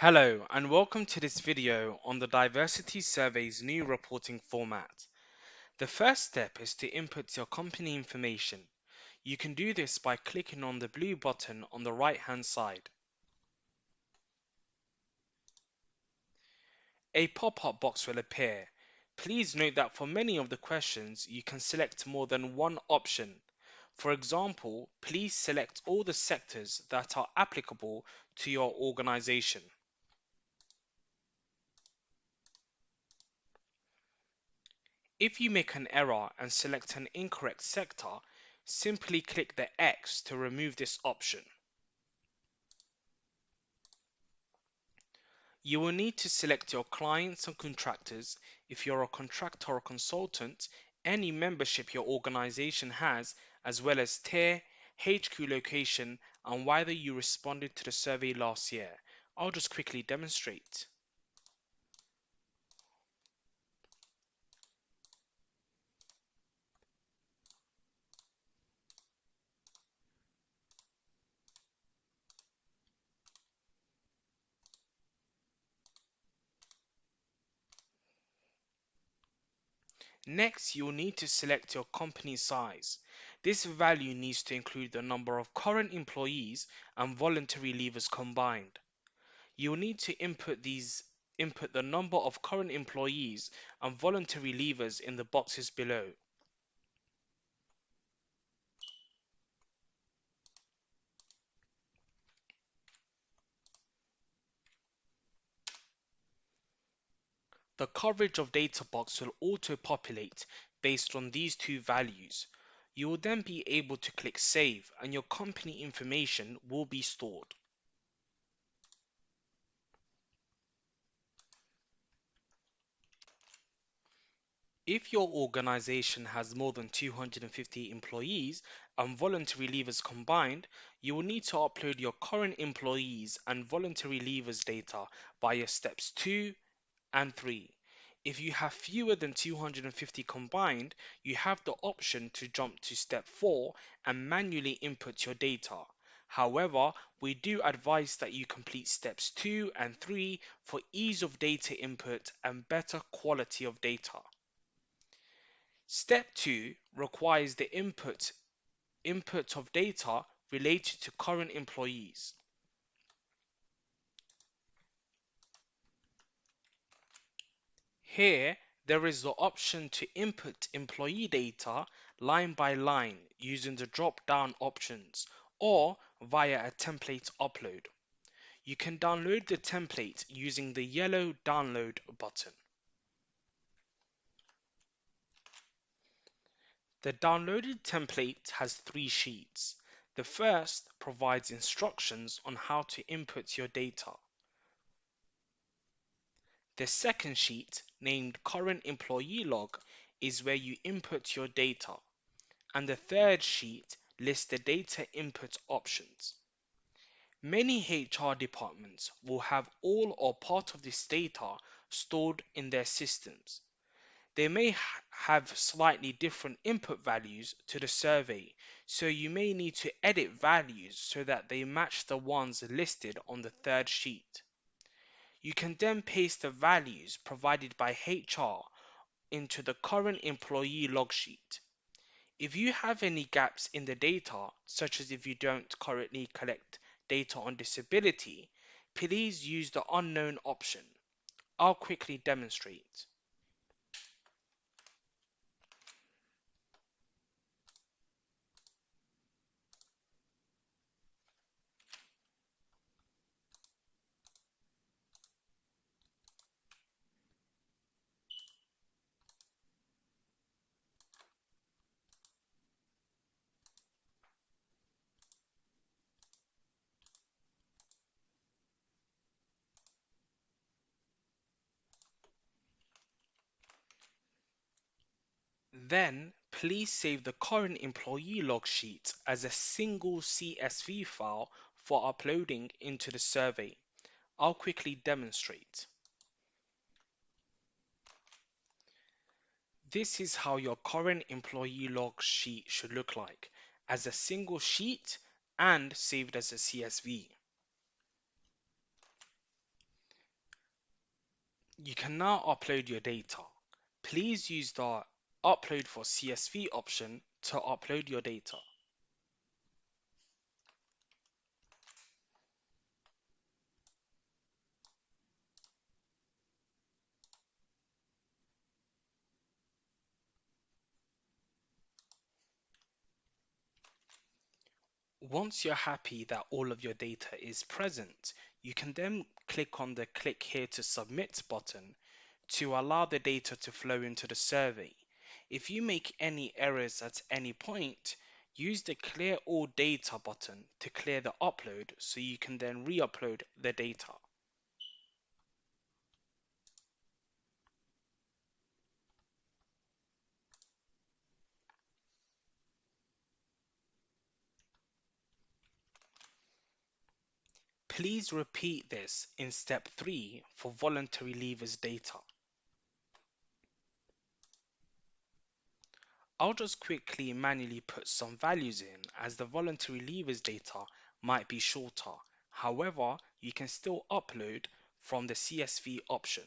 Hello and welcome to this video on the Diversity Survey's new reporting format. The first step is to input your company information. You can do this by clicking on the blue button on the right hand side. A pop-up box will appear. Please note that for many of the questions you can select more than one option. For example, please select all the sectors that are applicable to your organization. If you make an error and select an incorrect sector, simply click the X to remove this option. You will need to select your clients and contractors if you're a contractor or consultant, any membership your organization has, as well as tier, HQ location, and whether you responded to the survey last year. I'll just quickly demonstrate. Next, you'll need to select your company size. This value needs to include the number of current employees and voluntary leavers combined. You'll need to input the number of current employees and voluntary leavers in the boxes below. The coverage of data box will auto-populate based on these two values. You will then be able to click Save and your company information will be stored. If your organization has more than 250 employees and voluntary leavers combined, you will need to upload your current employees and voluntary leavers data via steps 2 and 3. If you have fewer than 250 combined, you have the option to jump to step 4 and manually input your data. However, we do advise that you complete steps 2 and 3 for ease of data input and better quality of data. Step 2 requires the input of data related to current employees. Here, there is the option to input employee data line by line using the drop-down options or via a template upload. You can download the template using the yellow download button. The downloaded template has 3 sheets. The first provides instructions on how to input your data. The second sheet, named Current Employee Log, is where you input your data, and the third sheet lists the data input options. Many HR departments will have all or part of this data stored in their systems. They may have slightly different input values to the survey, so you may need to edit values so that they match the ones listed on the third sheet. You can then paste the values provided by HR into the current employee log sheet. If you have any gaps in the data, such as if you don't currently collect data on disability, please use the unknown option. I'll quickly demonstrate. Then, please save the current employee log sheet as a single CSV file for uploading into the survey. I'll quickly demonstrate. This is how your current employee log sheet should look like, as a single sheet and saved as a CSV. You can now upload your data. Please use the Upload for CSV option to upload your data. Once you're happy that all of your data is present, you can then click on the Click here to submit button to allow the data to flow into the survey. If you make any errors at any point, use the Clear All Data button to clear the upload so you can then re-upload the data. Please repeat this in step 3 for voluntary leavers data. I'll just quickly manually put some values in as the voluntary leavers data might be shorter. However, you can still upload from the CSV option.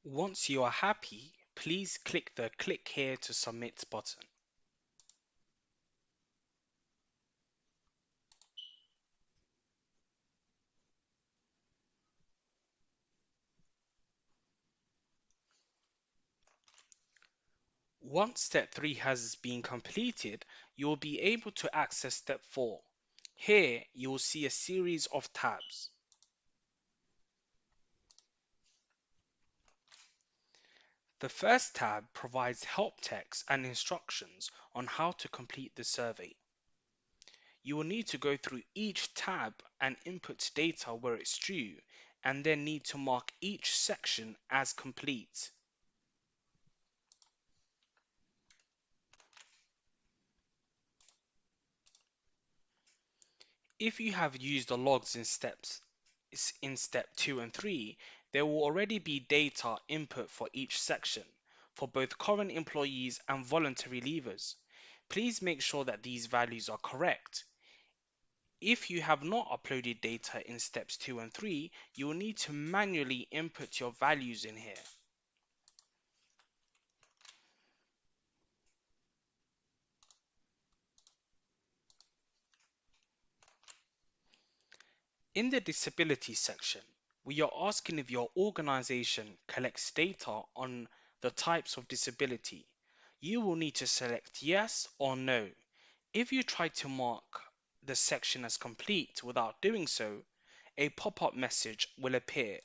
Once you are happy, please click the Click here to submit button. Once step 3 has been completed, you will be able to access step 4. Here, you will see a series of tabs. The first tab provides help text and instructions on how to complete the survey. You will need to go through each tab and input data where it's due, and then need to mark each section as complete. If you have used the logs in step 2 and 3, there will already be data input for each section, for both current employees and voluntary leavers. Please make sure that these values are correct. If you have not uploaded data in steps 2 and 3, you will need to manually input your values in here. In the disability section, we are asking if your organization collects data on the types of disability. You will need to select yes or no. If you try to mark the section as complete without doing so, a pop-up message will appear.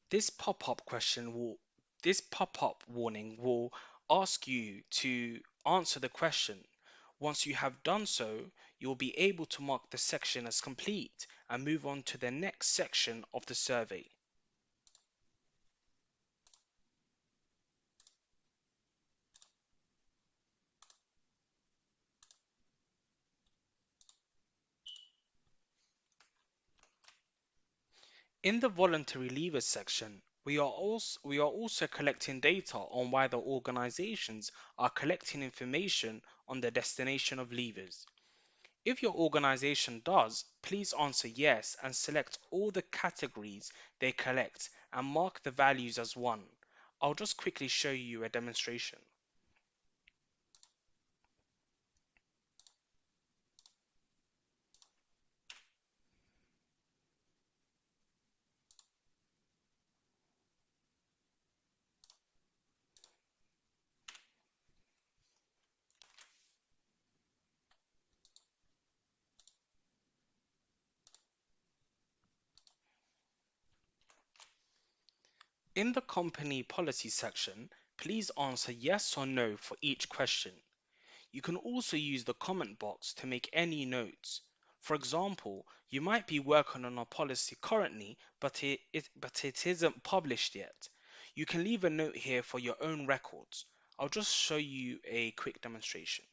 This pop-up warning will ask you to answer the question. Once you have done so, you'll be able to mark the section as complete and move on to the next section of the survey. In the voluntary leavers section, we are also collecting data on why the organizations are collecting information on the destination of leavers. If your organization does, please answer yes and select all the categories they collect and mark the values as 1. I'll just quickly show you a demonstration. In the company policy section, please answer yes or no for each question. You can also use the comment box to make any notes. For example, you might be working on a policy currently, but it isn't published yet. You can leave a note here for your own records. I'll just show you a quick demonstration.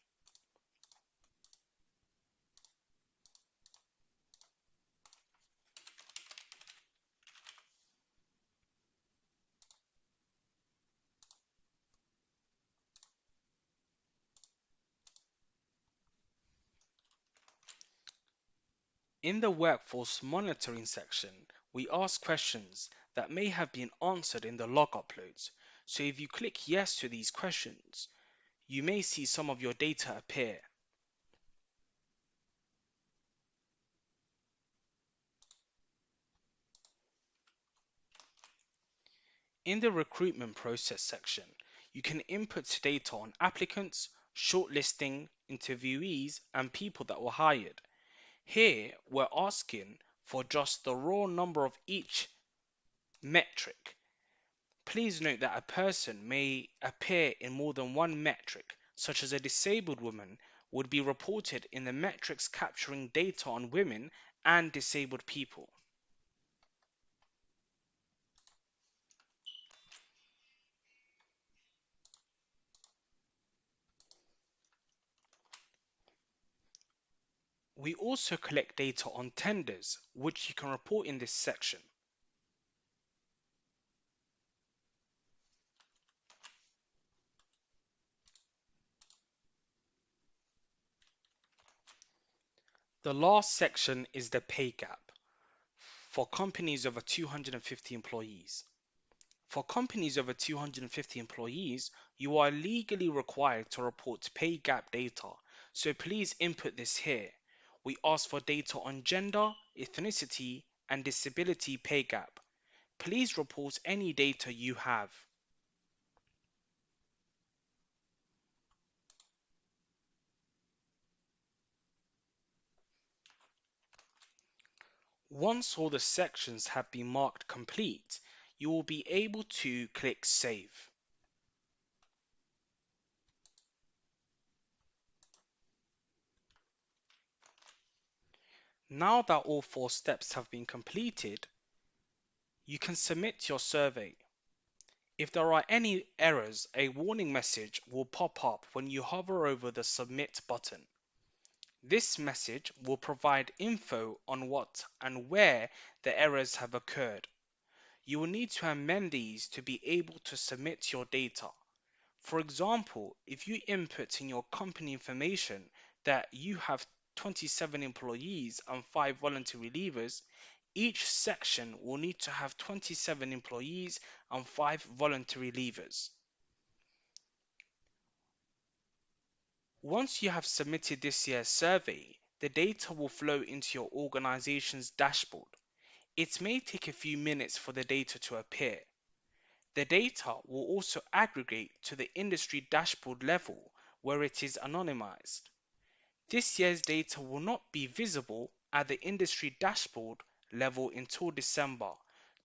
In the workforce monitoring section, we ask questions that may have been answered in the log uploads. So if you click yes to these questions, you may see some of your data appear. In the recruitment process section, you can input data on applicants, shortlisting, interviewees, and people that were hired. Here, we're asking for just the raw number of each metric. Please note that a person may appear in more than one metric, such as a disabled woman would be reported in the metrics capturing data on women and disabled people. We also collect data on tenders, which you can report in this section. The last section is the pay gap for companies over 250 employees. For companies over 250 employees, you are legally required to report pay gap data, so please input this here. We ask for data on gender, ethnicity, and disability pay gap. Please report any data you have. Once all the sections have been marked complete, you will be able to click Save. Now that all 4 steps have been completed, you can submit your survey. If there are any errors, a warning message will pop up when you hover over the Submit button. This message will provide info on what and where the errors have occurred. You will need to amend these to be able to submit your data. For example, if you input in your company information that you have 27 employees and 5 voluntary leavers, each section will need to have 27 employees and 5 voluntary leavers. Once you have submitted this year's survey, the data will flow into your organization's dashboard. It may take a few minutes for the data to appear. The data will also aggregate to the industry dashboard level where it is anonymized. This year's data will not be visible at the industry dashboard level until December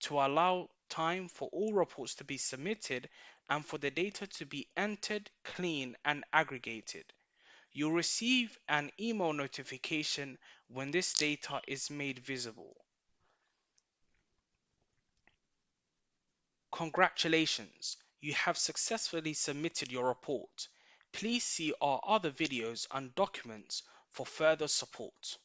to allow time for all reports to be submitted and for the data to be entered, cleaned, and aggregated. You'll receive an email notification when this data is made visible. Congratulations, you have successfully submitted your report. Please see our other videos and documents for further support.